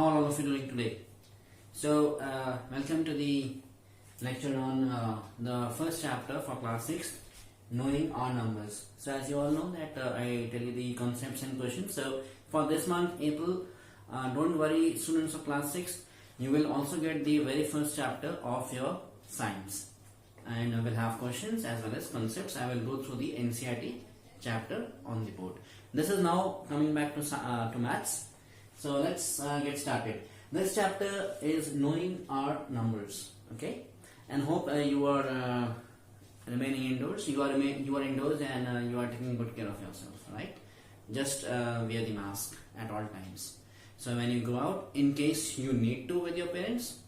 How are all of you doing today? So, welcome to the lecture on the first chapter for class 6, knowing our numbers. So, as you all know that I tell you the concepts and questions. So, for this month, April, don't worry students of class 6, you will also get the very first chapter of your science. And I will have questions as well as concepts. I will go through the NCERT chapter on the board. This is now coming back to maths. So let's get started. This chapter is knowing our numbers. Okay, and hope you are remaining indoors. You are indoors and you are taking good care of yourself. Right? Just wear the mask at all times. So when you go out, in case you need to with your parents,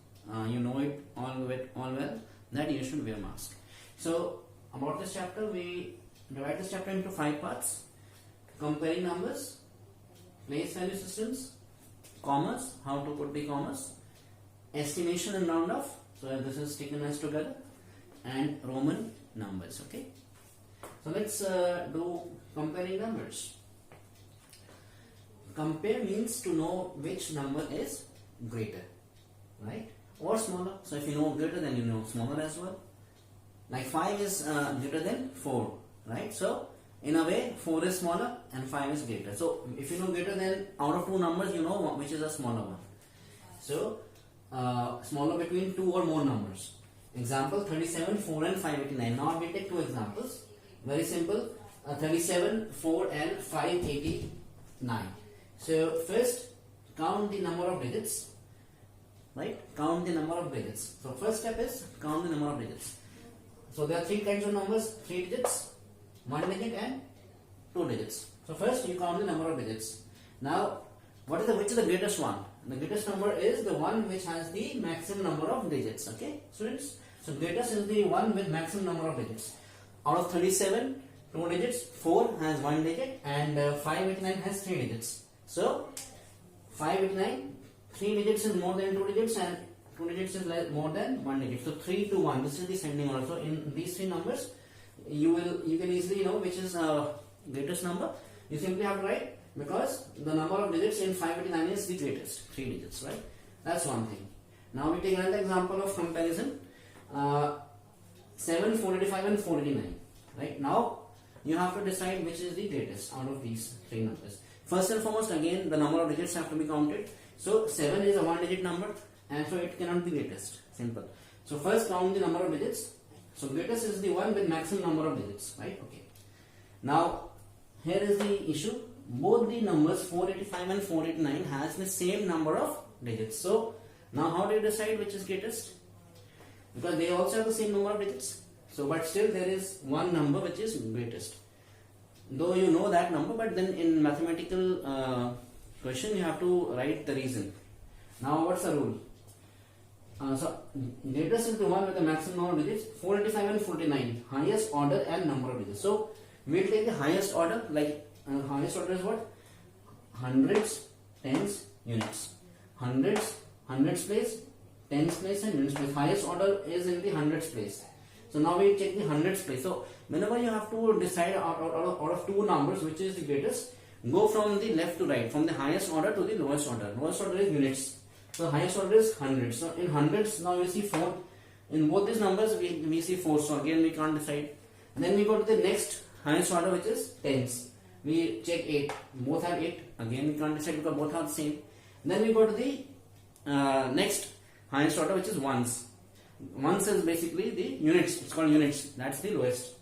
you know it all well that you should wear mask. So about this chapter, we divide this chapter into 5 parts: comparing numbers, place value systems, commas, how to put the commas, estimation and round off, so this is taken as together, and Roman numbers. Okay, so let's do comparing numbers. Compare means to know which number is greater, right, or smaller. So if you know greater, then you know smaller as well. Like 5 is greater than 4, right? So in a way 4 is smaller and 5 is greater. So if you know greater, then out of 2 numbers you know which is a smaller one. So smaller between 2 or more numbers. Example 37, 4 and 589. Now we take 2 examples. Very simple. 37, 4 and 589. So first count the number of digits. Right? Count the number of digits. So first step is count the number of digits. So there are 3 kinds of numbers: 3 digits, 1 digit and 2 digits. So first you count the number of digits. Now which is the greatest one? The greatest number is the one which has the maximum number of digits. Okay, students? So greatest is the one with maximum number of digits. Out of 37, 2 digits, 4 has 1 digit and 589 has 3 digits. So 589, 3 digits is more than 2 digits and 2 digits is more than 1 digit. So 3 to 1, this is the sending order. So in these 3 numbers, you can easily know which is greatest number. You simply have to write, because the number of digits in 589 is the greatest, 3 digits, right? That's one thing. Now we take another example of comparison. 7, 485 and 489. Right? Now you have to decide which is the greatest out of these 3 numbers. First and foremost, again the number of digits have to be counted. So 7 is a 1 digit number and so it cannot be greatest. Simple. So first count the number of digits. So greatest is the one with maximum number of digits, right? Okay. Now here is the issue. Both the numbers 485 and 489 has the same number of digits. So now how do you decide which is greatest? Because they also have the same number of digits. So but still there is one number which is greatest. Though you know that number, but then in mathematical question you have to write the reason. Now what's the rule? So greatest is the one with the maximum number of digits. 485 and 489, highest order and number of digits. So we will take the highest order. Like highest order is what? Hundreds, tens, units. Hundreds place, tens place and units place. Highest order is in the hundreds place. So now we check the hundreds place. So whenever you have to decide out of 2 numbers which is the greatest, go from the left to right, from the highest order to the lowest order. Lowest order is units. So highest order is hundreds. So in hundreds now we see 4. In both these numbers we see 4. So again we can't decide. Then we go to the next highest order which is tens. We check 8. Both have 8. Again we can't decide because both are the same. Then we go to the next highest order which is ones. Ones is basically the units. It's called units. That's the lowest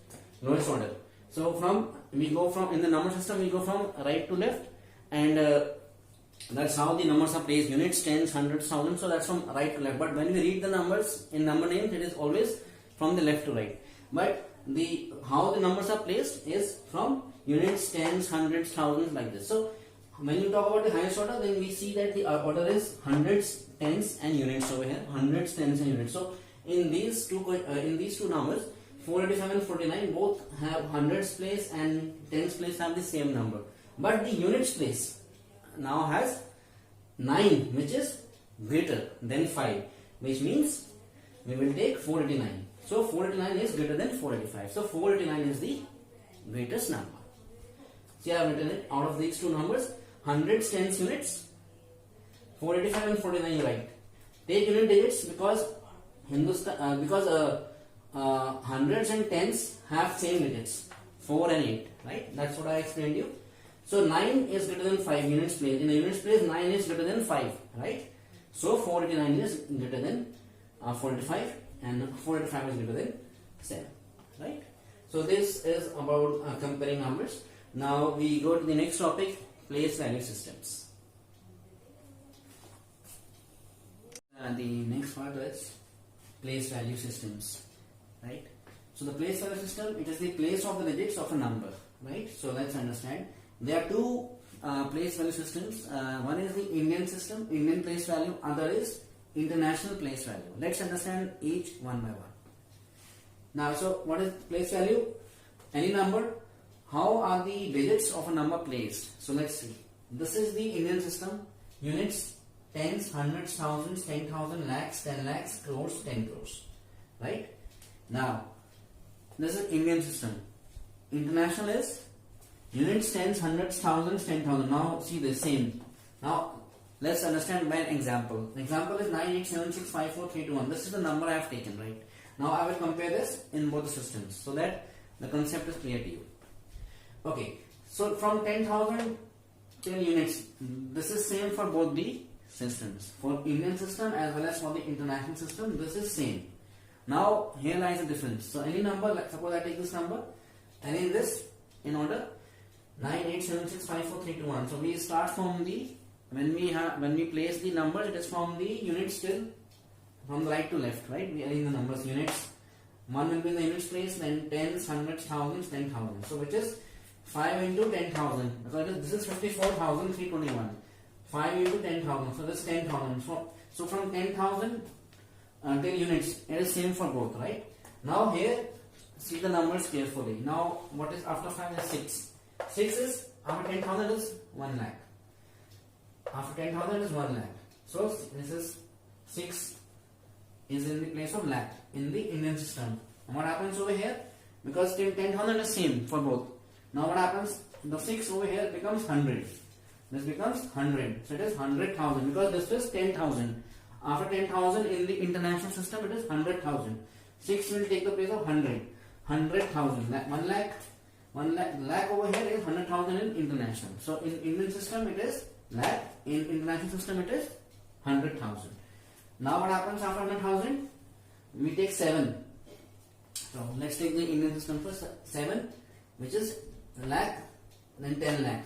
order. So in the number system we go from right to left, and that's how the numbers are placed: units, tens, hundreds, thousands. So that's from right to left. But when we read the numbers in number names, it is always from the left to right. But how the numbers are placed is from units, tens, hundreds, thousands, like this. So when you talk about the highest order, then we see that the order is hundreds, tens, and units over here. Hundreds, tens, and units. So in these two numbers, 485 and 49, both have hundreds place and tens place have the same number. But the units place now has 9, which is greater than 5, which means we will take 489. So 489 is greater than 485. So 489 is the greatest number. See, I have written it out of these 2 numbers: hundreds, tens, units. 485 and 49 you write. Take unit digits because hundreds and tens have same digits, 4 and 8, right? That's what I explained you. So 9 is greater than 5 units place. In a units place, 9 is greater than 5, right? So 489 is greater than 485 and 485 is greater than 7, right? So this is about comparing numbers. Now we go to the next topic, place value systems. The next part is place value systems, right? So the place value system, it is the place of the digits of a number, right? So let's understand. There are two place value systems. One is the Indian system, Indian place value. Other is international place value. Let's understand each one by one. Now, so what is place value? Any number. How are the digits of a number placed? So let's see. This is the Indian system. Units, tens, hundreds, thousands, 10,000, lakhs, 10 lakhs, crores, 10 crores. Right? Now, this is Indian system. International is units, tens, hundreds, thousands, 10,000. Now, see the same. Now, let's understand by an example. The example is 987654321. This is the number I have taken, right? Now, I will compare this in both the systems so that the concept is clear to you. Okay, so from 10,000 till units, this is same for both the systems. For Indian system as well as for the international system, this is same. Now, here lies the difference. So, any number, like suppose I take this number, and in this, in order, 987654321. So, we start from the, when we place the numbers, it is from the units till, from the right to left, right? We arrange the numbers, units. One will be in the units place, then tens, hundreds, thousands, 10,000. So, which is 5 into 10,000. Because this is 54,321. 5 into 10,000. So, this is 10,000. So, from 10,000 till units, it is same for both, right? Now, here, see the numbers carefully. Now, what is after 5 is 6. 6 is, after 10,000 is 1 lakh. After 10,000 is 1 lakh. So, this is 6 is in the place of lakh in the Indian system. And what happens over here? Because 10,000 is same for both. Now what happens? The 6 over here becomes 100. This becomes 100. So it is 100,000 because this is 10,000. After 10,000 in the international system it is 100,000. 6 will take the place of 100. 100,000. 1 lakh over here is 100,000 in international. So in Indian system it is lakh. In international system it is 100,000. Now what happens after 100,000? We take 7. So let's take the Indian system first. 7, which is lakh, then 10 lakh.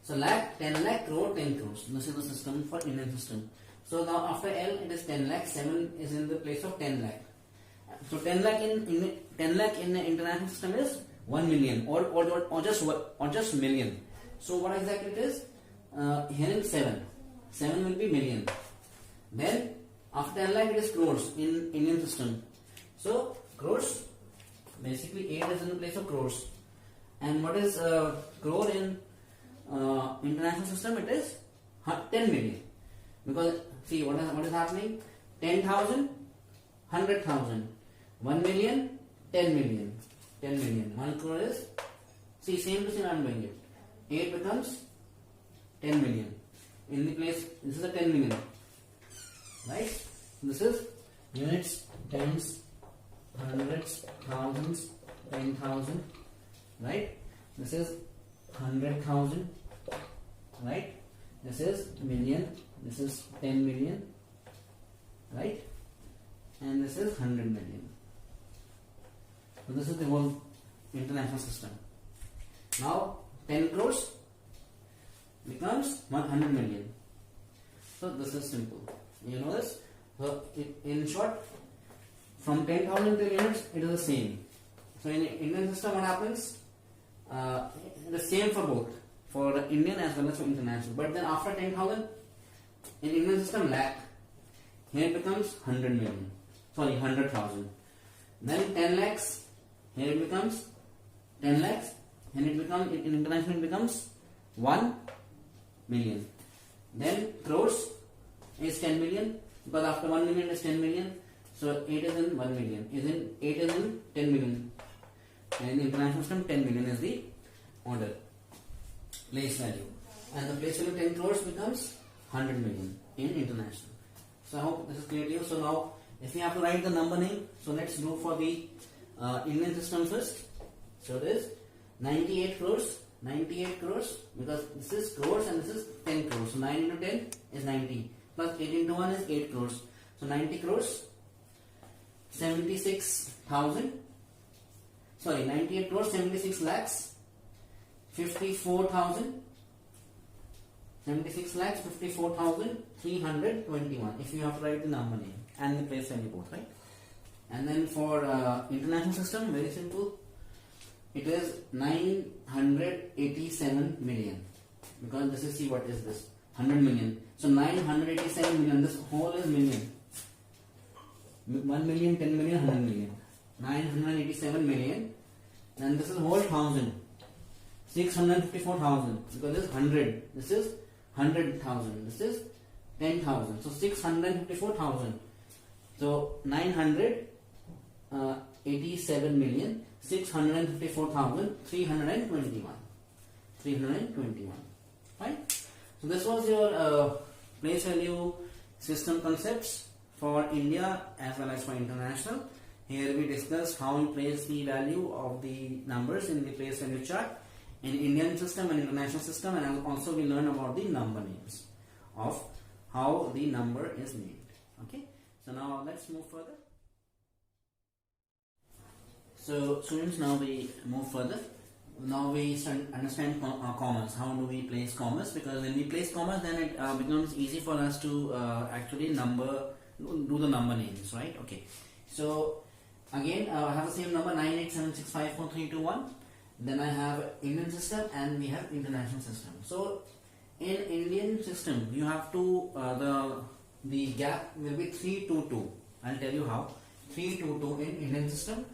So lakh, 10 lakh, crore, 10 crores. This is the system for Indian system. So now after L it is 10 lakh. 7 is in the place of 10 lakh. So 10 lakh in the international system is 1 million or just million. So what exactly it is? Here is 7. 7 will be million. Then after 10 lakh it is crores in Indian system. So crores, basically 8 is in the place of crores. And what is crore in international system? It is 10 million. Because see what is happening? 10,000, 100,000, 1 million, 10 million, 10 million. 1 crore is, see same to same I am doing it. 8 becomes 10 million. In the place, this is a 10 million. Right? This is units, tens, hundreds, thousands, 10,000. Right? This is 100,000. Right? This is million. This is 10 million. Right? And this is 100 million. So this is the whole international system. Now 10 crores becomes 100 million. So this is simple. You know this? So in short, from 10,000 to units, it is the same. So in the Indian system, what happens? The same for both, for the Indian as well as for international. But then after 10,000, in Indian system, lakh, here it becomes 100 million. Sorry, 100,000. Then 10 lakhs, here it becomes 10 lakhs, and it becomes in international it becomes 1 million. Then crores is 10 million, because after 1 million is 10 million. So 8 is in 1 million. 8 is in 10 million. And in the international system, 10 million is the order place value. And the place value 10 crores becomes 100 million in international. So I hope this is clear to you. So now if we have to write the number name, so let's do for the Indian system first. So it is 98 crores, 98 crores, because this is crores and this is 10 crores. So 9 into 10 is 90, plus 8 into 1 is 8 crores. So 90 crores, 76,000, sorry, 98 crores, 76 lakhs, 54,000, 76 lakhs, 54,321, if you have to write the number name and the place value both, right? And then for international system, very simple, it is 987 million, because this is, see what is this, 100 million. So 987 million, this whole is million. 1 million, 10 million, 100 million. 987 million, and this is whole thousand. 654,000, because this is 100, this is 100,000, this is 10,000. So 654,000. So 987 million 654,321. 321. Fine. So this was your place value system concepts for India as well as for international. Here we discussed how you place the value of the numbers in the place value chart in Indian system and international system, and also we learn about the number names of how the number is named. Okay. So now let's move further. So students, now we move further. Now we understand commas. How do we place commas? Because when we place commas, then it becomes easy for us to actually do the number names, right? Okay. So again, I have the same number 98765431. Then I have Indian system and we have international system. So in Indian system, you have to the gap will be 322. I'll tell you how. 322 in Indian system.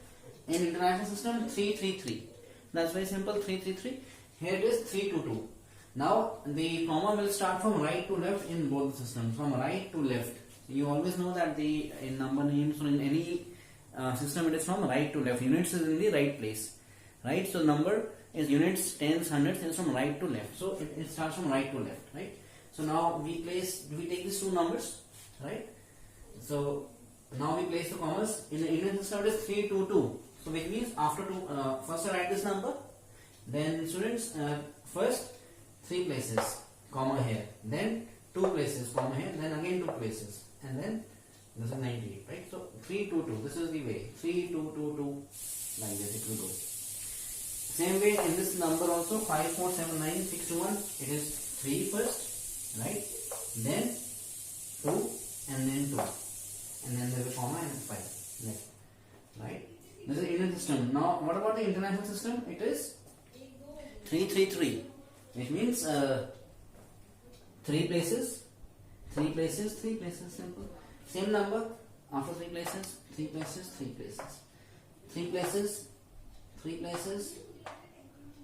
In international system, 333. That's very simple. 333. Here it is 322. Now the comma will start from right to left in both systems. From right to left. You always know that in number names or in any system, it is from right to left. Units is in the right place. Right, so number is units, tens, hundreds, is from right to left. So it starts from right to left, right? So now we take these two numbers, right? So now we place the commas. In the Indian system it is 322. So which means after two, first I write this number, then students first 3 places, comma here, then 2 places, comma here, then again 2 places, and then this is 98, right? So 322. This is the way 3222 like this it will go. Same way in this number also 5479621, it is 3 first, right? Then 2 and then 2, and then there is a comma and 5 next, right? This is Indian system. Now what about the international system? It is 333, which means 3 places, 3 places, 3 places, simple. Same number, after 3 places, 3 places, 3 places, 3 places, 3 places.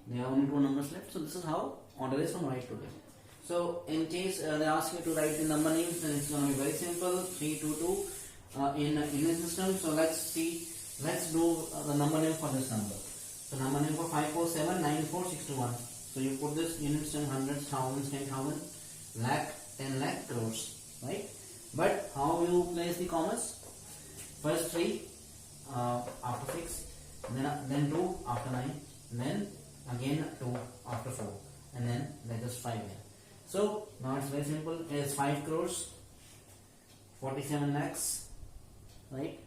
There are only 2 numbers left. So this is how order is from right to left. So in case they ask you to write the number names, then it's going to be very simple. 322 in Indian system. So let's see. Let's do the number name for this number. So number name for 5479461. So you put this units in hundreds, thousands, 10,000, lakh, 10 lakh, crores, right? But how you place the commas? First 3 after 6, then 2 after 9, then again 2 after 4, and then there is 5 here. So now it's very simple. It is 5 crores, 47 lakhs, right?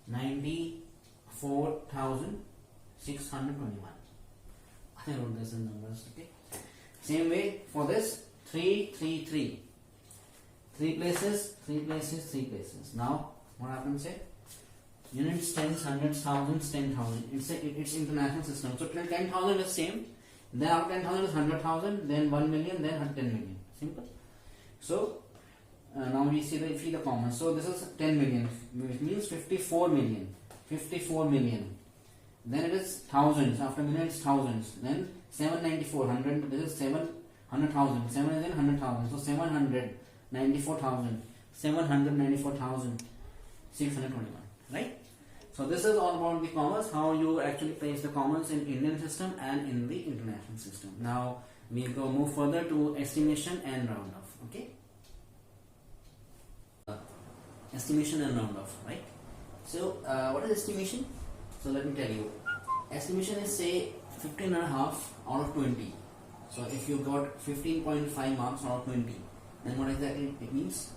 94,621. I wrote this in numbers. Okay. Same way for this 333. 3 places, 3 places, 3 places. Now what happens here? Units, tens, hundreds, thousands, 10,000. It's international system. So till 10,000 is same. Then after 10,000 is 100,000. Then 1 million. Then 10 million. Simple. So now we see the commas. So this is 10 million, which means 54 million. 54 million. Then it is thousands. After million it's thousands. Then 794, 100. This is 700,000. 7 is in 100,000. So 794,000. 794,621. Right? So this is all about the commas, how you actually place the commas in Indian system and in the international system. Now we go move further to estimation and round off. Okay. estimation and round off, right? So what is estimation? So let me tell you. Estimation is say 15.5 out of 20. So if you got 15.5 marks out of 20, then what exactly it means?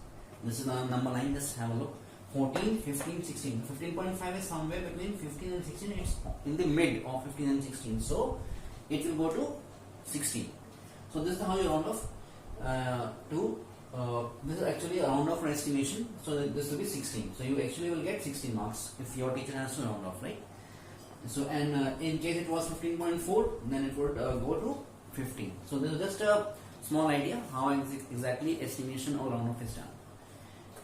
This is the number line, just have a look. 14, 15, 16. 15.5 is somewhere between 15 and 16. It's in the mid of 15 and 16. So it will go to 16. So this is how you round off this is actually a round off for estimation. So this will be 16. So you actually will get 16 marks if your teacher has to round off, right? So and in case it was 15.4, then it would go to 15. So this is just a small idea how exactly estimation or round off is done.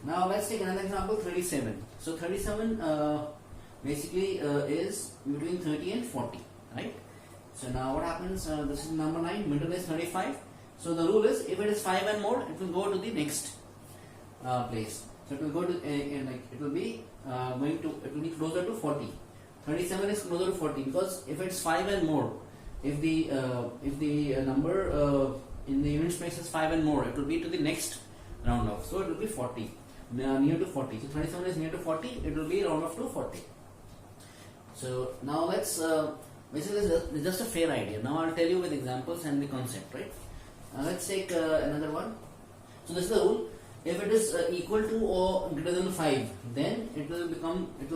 Now let's take another example, 37. So 37 basically is between 30 and 40, right? So now what happens? This is number 9. Middle is 35. So the rule is if it is 5 and more, it will go to the next place. So it will go to it will be closer to 40. 37 is closer to 40 because if it's 5 and more, if the number in the unit space is 5 and more, it will be to the next round off. So it will be 40, near to 40. So 37 is near to 40. It will be round off to 40. So now let's basically it's just a fair idea. Now I'll tell you with examples and the concept, right? Let's take another one. So this is the rule. If it is equal to or greater than 5, then it will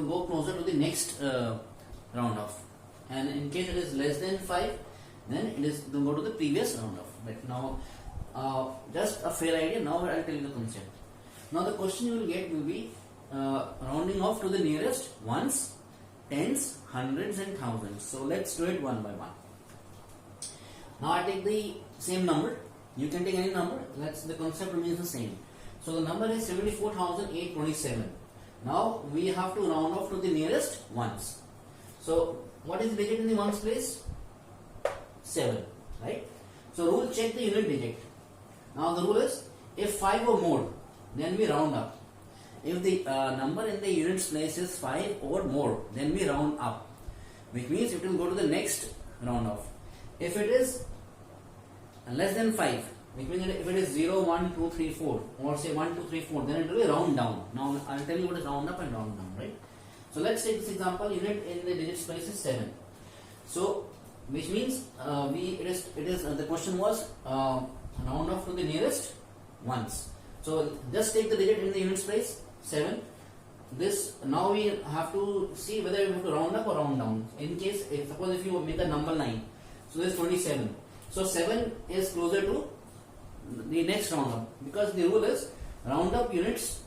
go closer to the next round off. And in case it is less than 5, then it will go to the previous round off. Right now, just a fair idea. Now I'll tell you the concept. Now the question you will get will be rounding off to the nearest ones, tens, hundreds, and thousands. So let's do it one by one. Now I take the same number. You can take any number. The concept remains the same. So the number is 74,827. Now we have to round off to the nearest ones. So what is the digit in the ones place? 7, right? So rule, check the unit digit. Now the rule is if 5 or more, then we round up. If the number in the units place is 5 or more, then we round up, which means it will go to the next round off. If it is less than 5, which means if it is 0, 1, 2, 3, 4, or say 1, 2, 3, 4, then it will be round down. Now I will tell you what is round up and round down, right? So let's take this example. Unit in the digits place is 7. So which means the question was round off to the nearest ones. So just take the digit in the units place 7. This now we have to see whether we have to round up or round down. In case suppose if you make a number 9, so this is 27. So 7 is closer to the next round up because the rule is round up units.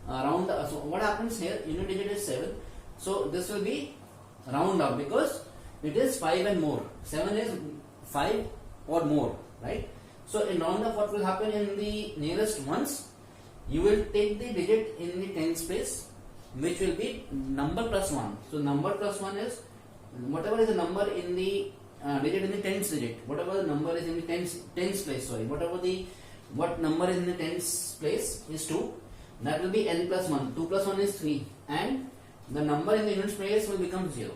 So what happens here? Unit digit is 7. So this will be round up because it is 5 and more. 7 is 5 or more, right? So in round up, what will happen in the nearest ones? You will take the digit in the tens place, which will be number plus 1. So number plus 1 is whatever is the number in the digit in the tens digit. Whatever the number is in the tens place. Sorry, what number is in the tens place is 2. That will be n plus 1. 2 plus 1 is 3, and the number in the units place will become 0.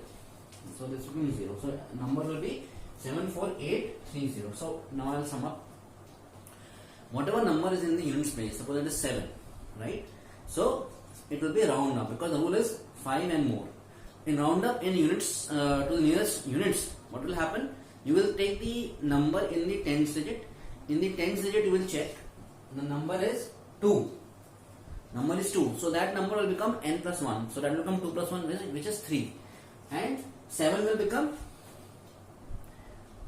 So this will be 0. So number will be 74830. So now I will sum up. Whatever number is in the units place, suppose it is 7, right? So it will be round up because the rule is 5 and more. In round up in units to the nearest units, what will happen? You will take the number in the tens digit. In the tens digit, you will check the number is 2. Number is 2. So that number will become n plus 1. So that will become 2 plus 1, which is 3. And 7 will become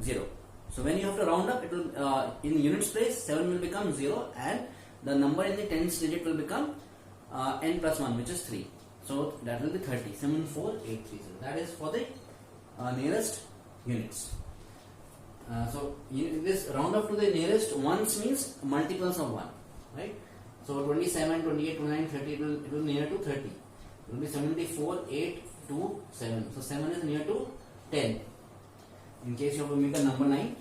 0. So when you have to round up, it will in the units place 7 will become 0, and the number in the tens digit will become n plus 1, which is 3. So that will be 30. 74830. That is for the nearest units. So this round up to the nearest ones means multiples of 1, right? So 27, 28, 29, 30, it will near to 30. It will be 74, 8, 2, 7. So 7 is near to 10. In case you have to make a number 9,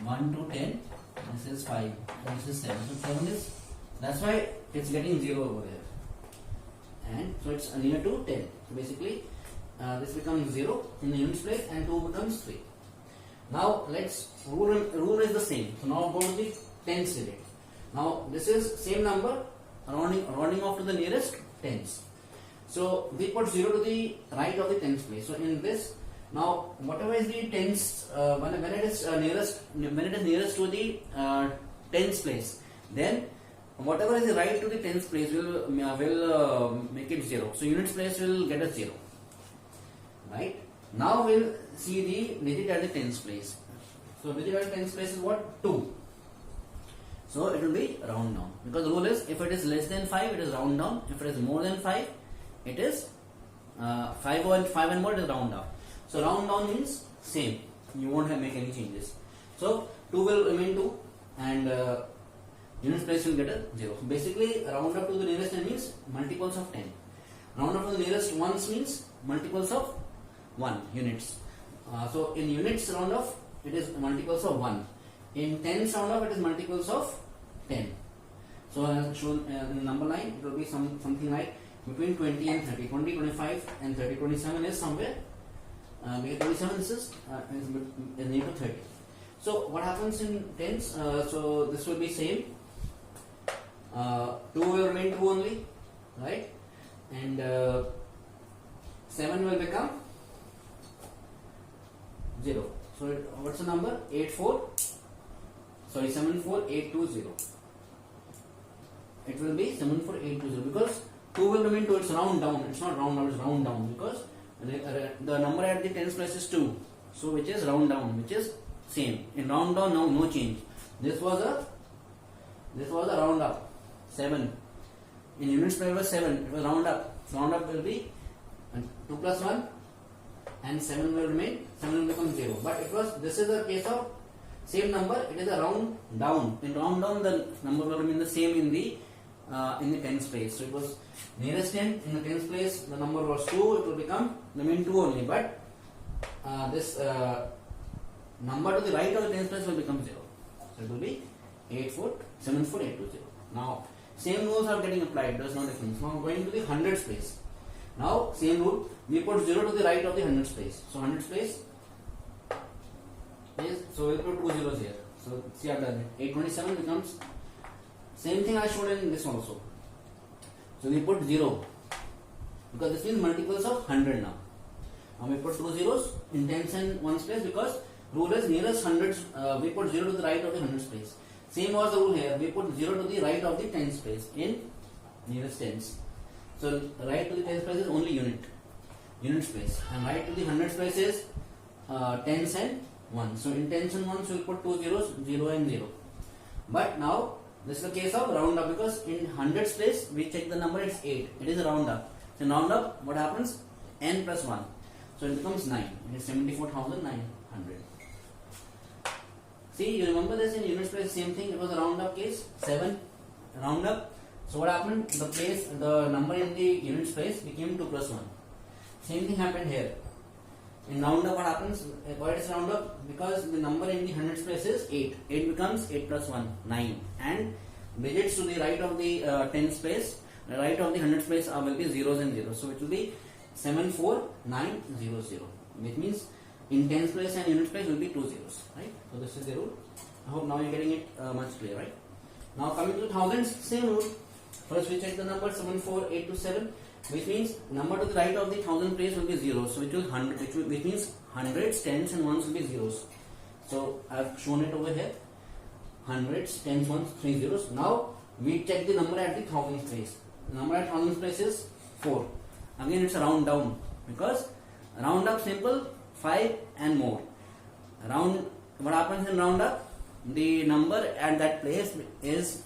1 to 10, this is 5, this is 7. So 7 is, that's why it's getting 0 over there. And so it's near to 10. So basically, this becomes 0 in the units place and 2 becomes 3. Now let's, rule is the same. So now go to the tens digit. Now this is same number, rounding off to the nearest tens. So we put 0 to the right of the tens place. So in this, now whatever is the tens, when it is nearest to the tens place, then whatever is the right to the tens place will make it 0. So units place will get a 0. Right? Now we'll see the digit at the tens place. So digit at the tens place is what? 2. So it will be round down, because the rule is if it is less than 5 it is round down, if it is more than 5 it is 5 and more it is round up. So round down means same, you won't have make any changes. So 2 will remain 2 and units place will get a 0. So basically round up to the nearest 10 means multiples of 10. Round up to the nearest ones means multiples of 1 units. So in units round off it is multiples of 1. In tens round off it is multiples of 10. So as shown in the number line, it will be something like between 20 and 30. 20, 25 and 30. 27 is somewhere. 27 is near to 30. So what happens in tens? So this will be same. 2 will remain 2 only, right? And 7 will become 0. So what's the number? 74820. It will be 74820 because 2 will remain 2. It's round down. It's not round up. It's round down because the number at the tens place is 2. So which is round down, which is same. In round down now no change. This was a round up 7. In units place was 7. It was round up. So round up will be 2 plus 1 and 7 will remain. 7 will become 0. But this is a case of same number. It is a round down. In round down the number will remain the same in the tens place. So it was nearest 10 in the tens place. The number was 2. It will become remain 2 only. But this number to the right of the tens place will become 0. So it will be 74820. Now same rules are getting applied. There is no difference. Now going to the hundreds place. Now same rule. We put 0 to the right of the hundreds place. So hundreds place is, so we put 2 zeros here. So see, I've done it. 827 becomes same thing I showed in this also. So we put 0 because this means multiples of 100 now. Now we put 2 zeros in tens and ones place because rule is nearest hundreds. We put 0 to the right of the hundreds place. Same was the rule here. We put 0 to the right of the tens place in nearest tens. So right to the tens place is only units place, and right to the hundreds place is tens and 1. So in tens and 1s we will put 2 zeros, 0 and 0. But now this is the case of round up because in hundreds place we check the number, it's 8. It is a round up. So in round up what happens? N plus 1. So it becomes 9. It is 74,900. See, you remember this in units place, same thing. It was a round up case. 7 round up. So what happened? The number in the units place became 2 plus 1. Same thing happened here. In round up what happens? Why it is round up? Because the number in the hundreds place is 8. 8 becomes 8 plus 1, 9. And digits to the right of the tens place, the right of the hundreds place will be zeros and zeros. So it will be 74900. Which means in tens place and units place will be 2 zeros. Right? So this is the rule. I hope now you are getting it much clear, right? Now coming to thousands, same rule. First we check the number 74827. Which means number to the right of the thousand place will be zeros. So which means hundreds, tens and ones will be zeros. So I have shown it over here. Hundreds, tens, ones, 3 zeros. Now we check the number at the thousands place. The number at thousands place is 4. Again it's a round down because round up simple 5 and more. What happens in round up? The number at that place is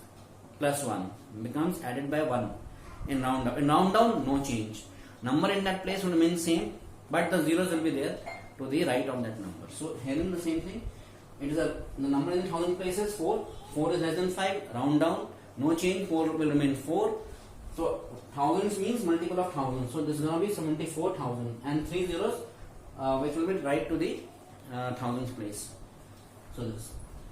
plus 1 becomes added by 1. In round up. In round down, no change. Number in that place will remain same, but the zeros will be there to the right of that number. So here in the same thing, it is the number in the thousand place is 4. 4 is less than 5. Round down, no change. 4 will remain 4. So thousands means multiple of thousands. So this is going to be 74,000 and 3 zeros, which will be right to the thousands place. So this.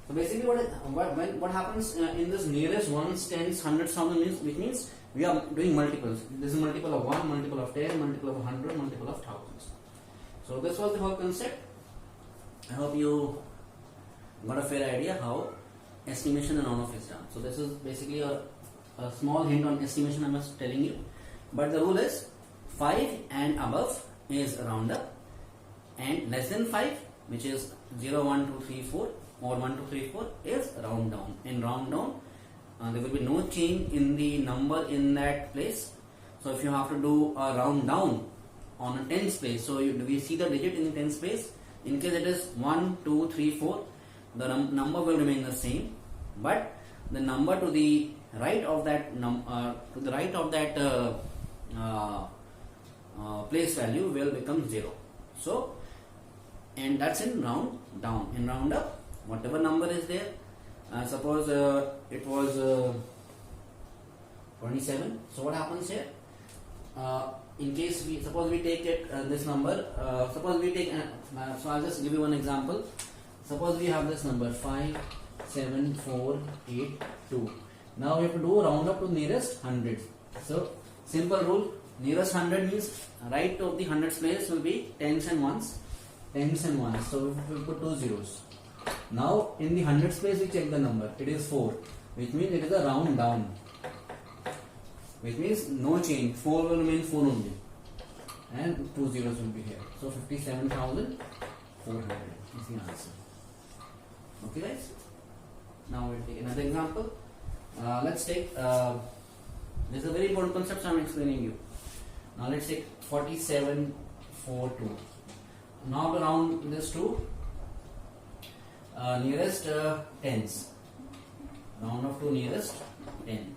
So basically, what happens in this nearest ones, tens, hundreds, thousand means, which means we are doing multiples. This is multiple of 1, multiple of 10, multiple of 100, multiple of thousands. So this was the whole concept. I hope you got a fair idea how estimation and on-off is done. So this is basically a a small hint on estimation I was telling you, but the rule is 5 and above is round up, and less than 5, which is 0, 1, 2, 3, 4 or 1, 2, 3, 4 is round down. In round down, there will be no change in the number in that place. So if you have to do a round down on a tens place, so we see the digit in the tens place. In case it is 1, 2, 3, 4, the number will remain the same, but the number to the right of that place value will become 0. So, and that's in round down. In round up, whatever number is there, suppose it was 27. So what happens here? In case suppose we take it this number, suppose we take so I'll just give you one example. Suppose we have this number 5, 7, 4, 8, 2. Now we have to do round up to nearest 100. So simple rule, nearest 100 means right of the hundreds place will be tens and ones. So we put 2 zeros. Now in the hundreds place we check the number. It is 4, which means it is a round down. Which means no change. 4 will remain 4 only, and 2 zeros will be here. So 57,400 is the answer. Okay, guys. Now we'll take another example. Let's take this is a very important concept, so I'm explaining you. Now let's take 4742. Now to round this to nearest tens. Round up to nearest 10.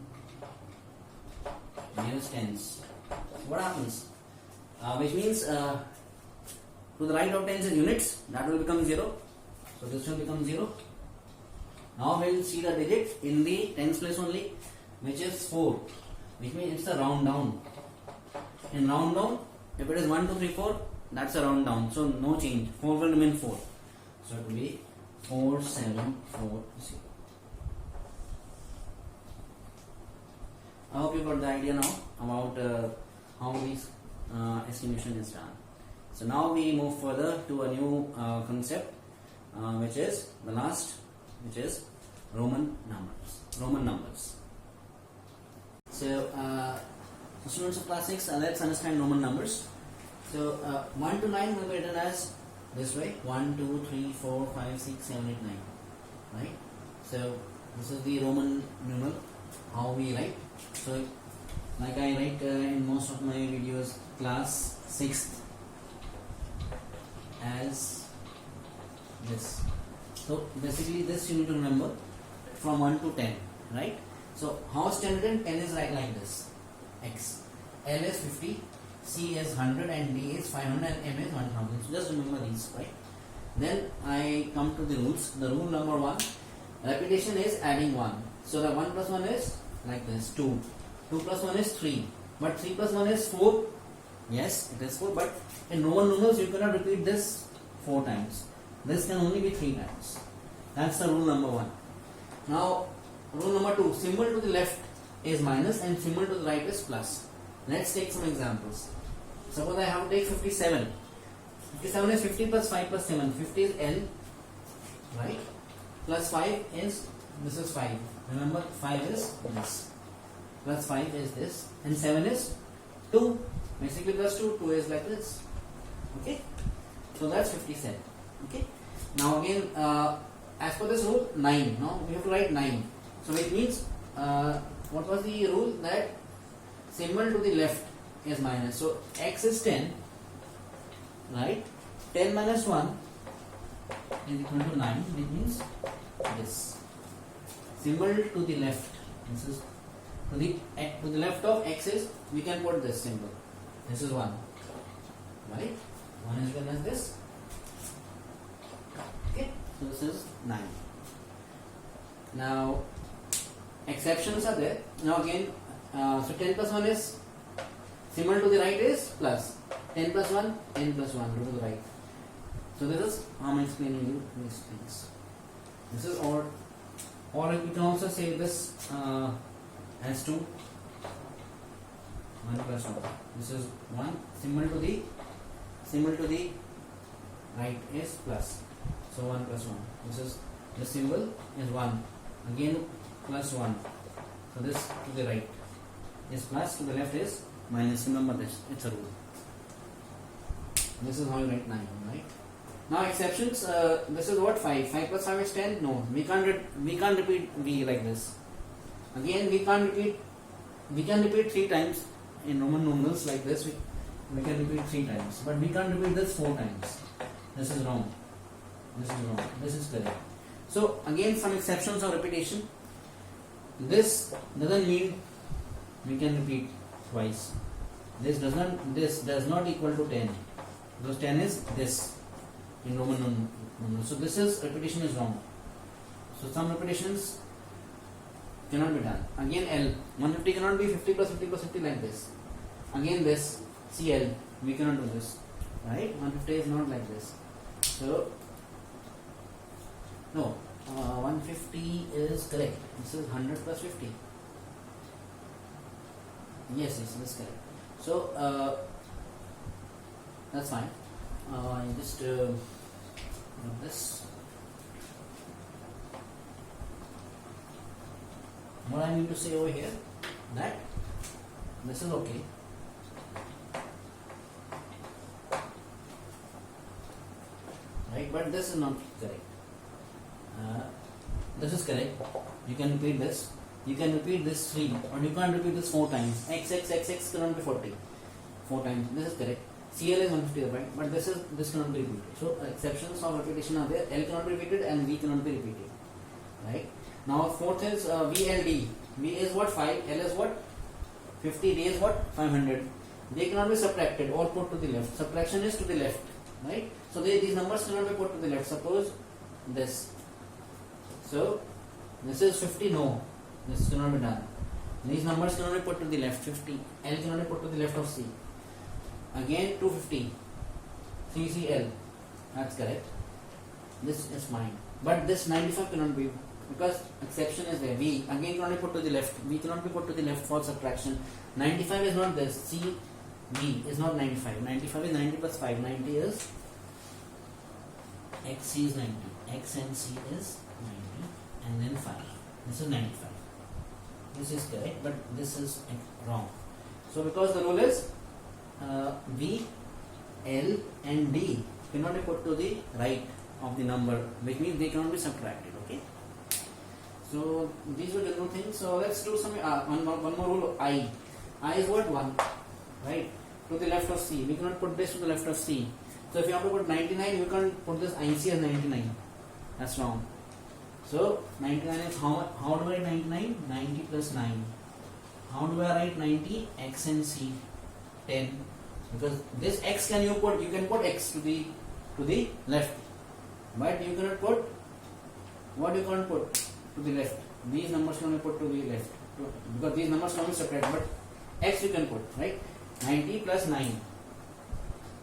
Nearest tens. What happens? Which means to the right of tens is units, that will become 0. So this will become 0. Now we will see the digit in the tens place only, which is 4, which means it's a round down. In round down, if it is 1, 2, 3, 4, that's a round down. So no change. 4 will remain 4. So it will be 4740. I hope you got the idea now about how this estimation is done. So now we move further to a new concept, which is the last, which is Roman numbers. So students of class 6, let's understand Roman numbers. So 1 to 9 will be written as this way: 1, 2, 3, 4, 5, 6, 7, 8, 9. Right? So this is the Roman numeral, how we write. So like I write in most of my videos, class 6th as this. So basically this you need to remember from 1 to 10, right? So how is 10 written? 10 is like this: X, L is 50, C is 100, and D is 500, and M is 1000. So just remember these, right? Then I come to the rules. The rule number 1, repetition is adding 1. So the 1 plus 1 is like this: 2. 2 plus 1 is 3. But 3 plus 1 is 4. Yes, it is 4. But in Roman numerals you cannot repeat this 4 times. This can only be 3 times. That's the rule number 1. Now rule number 2, symbol to the left is minus and symbol to the right is plus. Let's take some examples. Suppose I have to take 57. 57 is 50 plus 5 plus 7. 50 is L, right? Plus 5 is, this is 5. Remember, 5 is this. Plus 5 is this. And 7 is 2. Basically plus 2, 2 is like this. Okay? So that's 57. Okay? Now again, as per this rule, 9. Now we have to write 9. So it means, what was the rule? That symbol to the left is minus. So X is 10. Right? 10 minus 1 is equal to 9. It means this. Symbol to the left. This is to the left of X is, we can put this symbol. This is 1. Right? 1 is written as this. Okay? So this is 9. Now exceptions are there. Now again, so 10 plus 1 is, symbol to the right is plus. 10 plus 1, n plus 1 to the right. So this is how I'm explaining you these things. This is or you can also say this as 2. 1 plus 1. This is 1. Symbol to the right is plus. So 1 plus 1. This symbol is 1. Again plus 1. So this to the right is plus, to the left is minus. Remember this, it's a rule. This is how you write 9, right? Now exceptions, this is what 5. 5 plus 5 is 10. No, we can't repeat v like this. Again, we can't repeat. We can repeat 3 times in Roman numerals like this. We can repeat 3 times, but we can't repeat this 4 times. This is wrong. This is wrong. This is correct. So again, some exceptions of repetition. This doesn't mean we can repeat twice. This does not equal to 10. Because 10 is this in Roman numerals. So this is repetition is wrong. So some repetitions cannot be done. Again, L 150 cannot be 50 plus 50 plus 50 like this. Again, this CL we cannot do this, right? 150 is not like this. So no, 150 is correct. This is 100 plus 50. Yes, this is correct. So that's fine. I just this. What I mean to say over here, that this is okay. Right, but this is not correct. This is correct. You can repeat this. You can repeat this 3, or you can't repeat this 4 times. XX cannot be 40. 4 times. This is correct. CL is 150, right? But this cannot be repeated. So exceptions of repetition are there. L cannot be repeated and V cannot be repeated. Right? Now fourth is VLD. V is what? 5. L is what? 50. D is what? 500. They cannot be subtracted or put to the left. Subtraction is to the left. Right? So these numbers cannot be put to the left. Suppose this. So this is 50. No. This cannot be done. These numbers cannot be put to the left. 50. L cannot be put to the left of C. Again 250. CCL. That's correct. This is mine. But this 95 cannot be, because exception is there. V again cannot be put to the left. V cannot be put to the left for subtraction. 95 is not this. C V is not 95. 95 is 90 plus 5. 90 is XC is 90. X and C is 90, and then 5. This is 95. This is correct, but this is wrong. So because the rule is V, L and D cannot be put to the right of the number, which means they cannot be subtracted. Okay. So these are general things. So let's do some one more rule. I is what? 1, right? To the left of C. We cannot put this to the left of C. So if you have to put 99, you can't put this IC as 99. That's wrong. So 99 is how do I write 99? 90 plus 9. How do I write 90? X and C 10. Because this X can you can put X to the left, but you cannot put what you can't put to the left. These numbers can be put to the left because these numbers can be separate, but X you can put, right? 90 plus 9.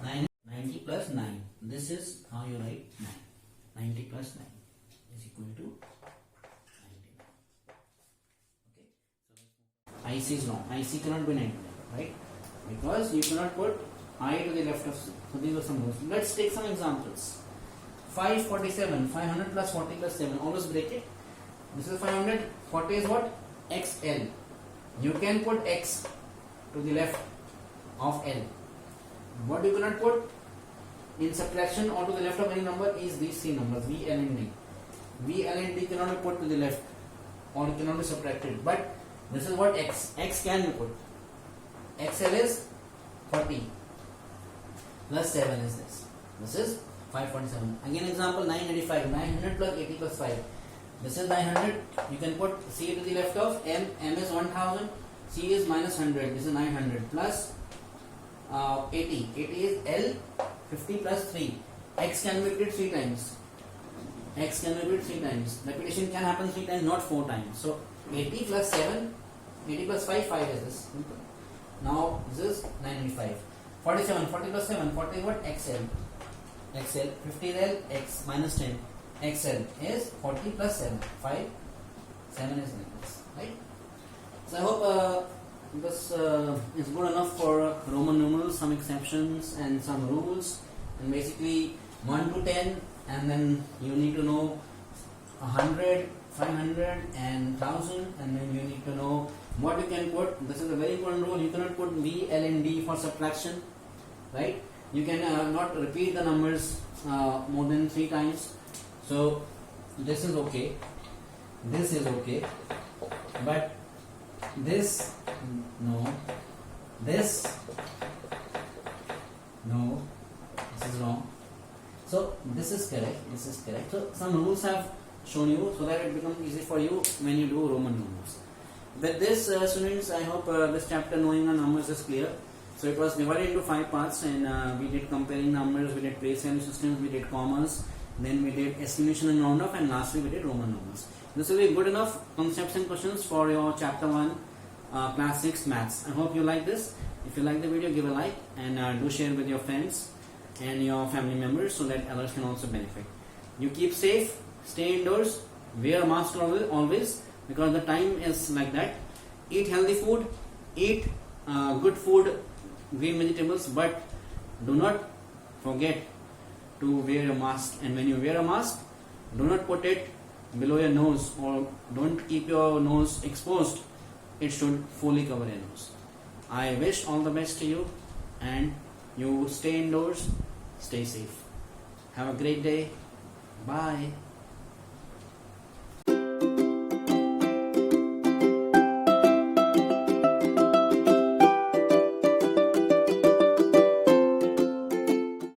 90 plus 9. This is how you write 9. 90 plus 9 is equal to 99. Okay. So IC is wrong. IC cannot be 99, right? Because you cannot put I to the left of C. So these are some rules. Let's take some examples. 547. 500 plus 40 plus 7. Always break it. This is 500. 40 is what? XL. You can put X to the left of L. What you cannot put in subtraction or to the left of any number is these three numbers, V, L and D. V, L and D cannot be put to the left or cannot be subtracted. But this is what X. X can be put. XL is 40 plus 7 is this. This is 547. Again example 985. 900 plus 80 plus 5. This is 900. You can put C to the left of M. M is 1000. C is minus 100. This is 900 plus 80. 80 is L. 50 plus 3. X can be repeated 3 times. X can be repeated 3 times. Repetition can happen 3 times, not 4 times. So 80 plus 7. 80 plus 5. 5 is this. Now this is 995. 47. 40 plus 7. 40 is what? XL. XL. 50 is L. X minus 10. XL is 40 plus 7. 5. 7 is like this. Right? So I hope this is good enough for Roman numerals, some exceptions and some rules, and basically 1 to 10, and then you need to know 100, 500 and 1000, and then you need to know what you can put. This is a very important rule. You cannot put V, L and D for subtraction, right? You can not repeat the numbers more than 3 times. So this is okay, this is okay, but this no, this no, this is wrong. So this is correct, this is correct. So some rules have shown you so that it becomes easy for you when you do Roman numerals. With this, students, I hope this chapter knowing the numbers is clear. So it was divided into 5 parts, and we did comparing numbers, we did place value systems, we did commas, then we did estimation and round off, and lastly we did Roman numerals. This will be good enough concepts and questions for your chapter 1 class 6 maths. I hope you like this. If you like the video, give a like, and do share with your friends and your family members so that others can also benefit. You keep safe, stay indoors, wear a mask always, because the time is like that. Eat healthy food, eat good food, green vegetables, but do not forget to wear a mask. And when you wear a mask, do not put it below your nose, or don't keep your nose exposed. It should fully cover your nose. I wish all the best to you, and you stay indoors, stay safe. Have a great day. Bye.